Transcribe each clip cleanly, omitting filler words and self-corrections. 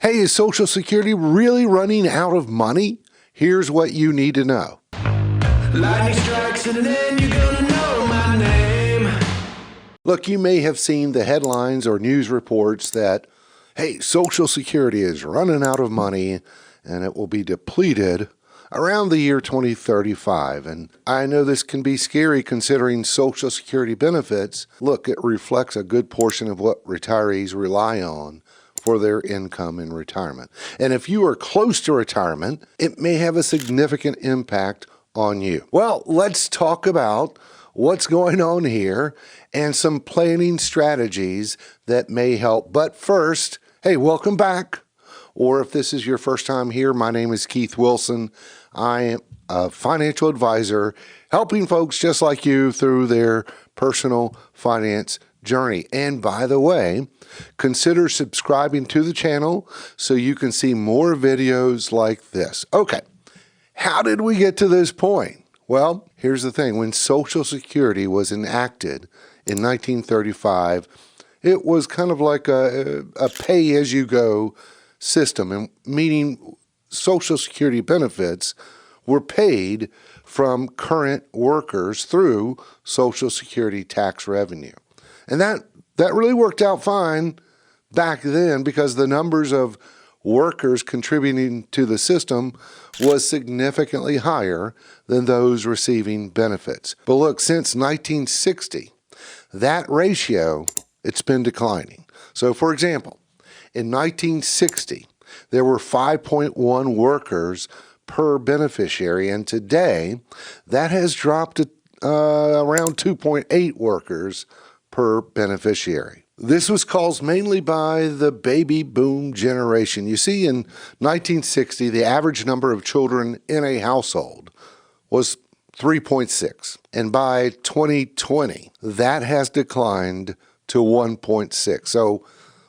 Hey, is Social Security really running out of money? Here's what you need to know. Lightning strikes and then you're gonna know my name. Look, you may have seen the headlines or news reports that, hey, Social Security is running out of money and it will be depleted around the year 2035. And I know this can be scary considering Social Security benefits. Look, it reflects a good portion of what retirees rely on for their income in retirement. And if you are close to retirement, it may have a significant impact on you. Well, let's talk about what's going on here and some planning strategies that may help. But first, hey, welcome back. Or if this is your first time here, my name is Keith Wilson. I am a financial advisor helping folks just like you through their personal finance journey. And by the way, consider subscribing to the channel so you can see more videos like this. Okay, how did we get to this point? Well, here's the thing. When Social Security was enacted in 1935, it was kind of like a pay-as-you-go system, and meaning Social Security benefits were paid from current workers through Social Security tax revenue. And that really worked out fine back then because the numbers of workers contributing to the system was significantly higher than those receiving benefits. But look, since 1960, that ratio, it's been declining. So for example, in 1960, there were 5.1 workers per beneficiary, and today that has dropped to around 2.8 workers per beneficiary. This was caused mainly by the baby boom generation. You see, in 1960, the average number of children in a household was 3.6. And by 2020, that has declined to 1.6. So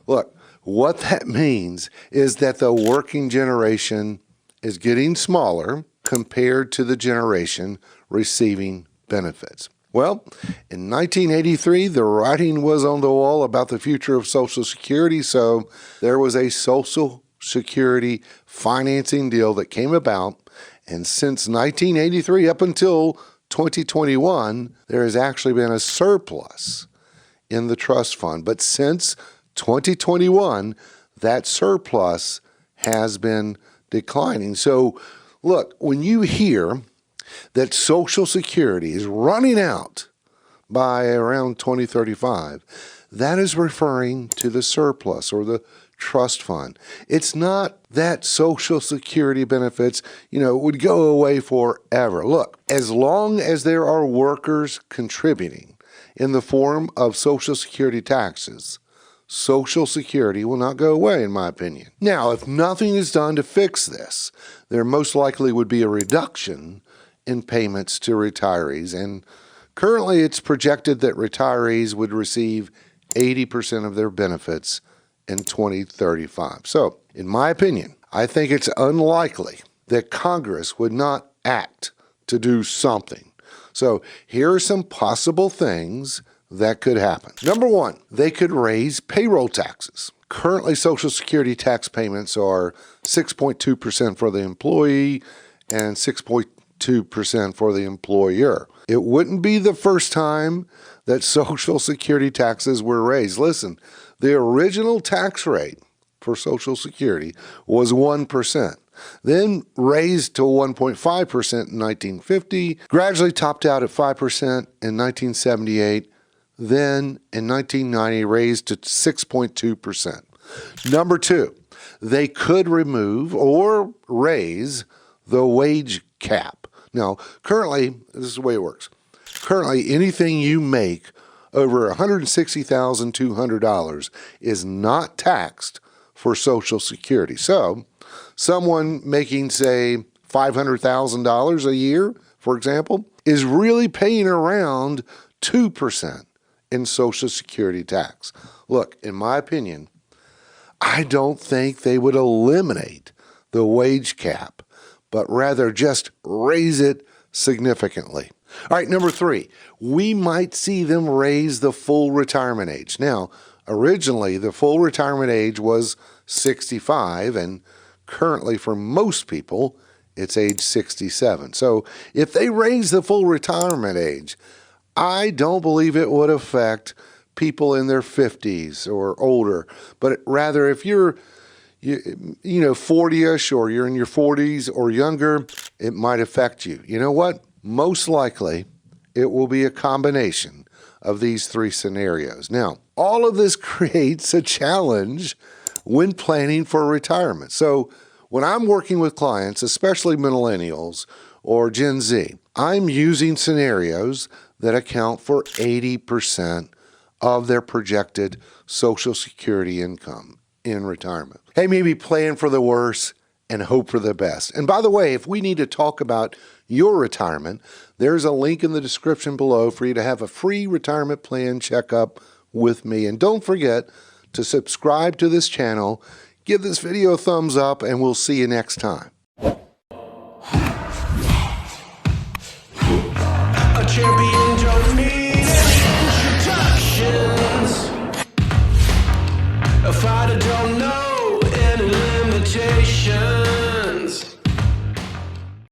look, what that means is that the working generation is getting smaller compared to the generation receiving benefits. Well, in 1983, the writing was on the wall about the future of Social Security, so there was a Social Security financing deal that came about, and since 1983 up until 2021, there has actually been a surplus in the trust fund. But since 2021, that surplus has been declining. So look, when you hear that Social Security is running out by around 2035, that is referring to the surplus or the trust fund. It's not that Social Security benefits, would go away forever. Look, as long as there are workers contributing in the form of Social Security taxes, Social Security will not go away, in my opinion. Now, if nothing is done to fix this, there most likely would be a reduction in payments to retirees, and currently it's projected that retirees would receive 80% of their benefits in 2035. So, in my opinion, I think it's unlikely that Congress would not act to do something. So, here are some possible things that could happen. Number one, they could raise payroll taxes. Currently, Social Security tax payments are 6.2% for the employee and 6.2% for the employer. It wouldn't be the first time that Social Security taxes were raised. Listen, the original tax rate for Social Security was 1%, then raised to 1.5% in 1950, gradually topped out at 5% in 1978, then in 1990 raised to 6.2%. Number two, they could remove or raise the wage cap. Now, currently, this is the way it works. Currently, anything you make over $160,200 is not taxed for Social Security. So, someone making, say, $500,000 a year, for example, is really paying around 2% in Social Security tax. Look, in my opinion, I don't think they would eliminate the wage cap, but rather just raise it significantly. All right, number three, we might see them raise the full retirement age. Now, originally, the full retirement age was 65, and currently for most people, it's age 67. So if they raise the full retirement age, I don't believe it would affect people in their 50s or older, but rather if you're 40ish, or you're in your 40s or younger, it might affect you. You know what? Most likely, it will be a combination of these three scenarios. Now, all of this creates a challenge when planning for retirement. So when I'm working with clients, especially millennials or Gen Z, I'm using scenarios that account for 80% of their projected Social Security income in retirement. Hey, maybe plan for the worst and hope for the best. And by the way, if we need to talk about your retirement, there's a link in the description below for you to have a free retirement plan checkup with me. And don't forget to subscribe to this channel, give this video a thumbs up, and we'll see you next time.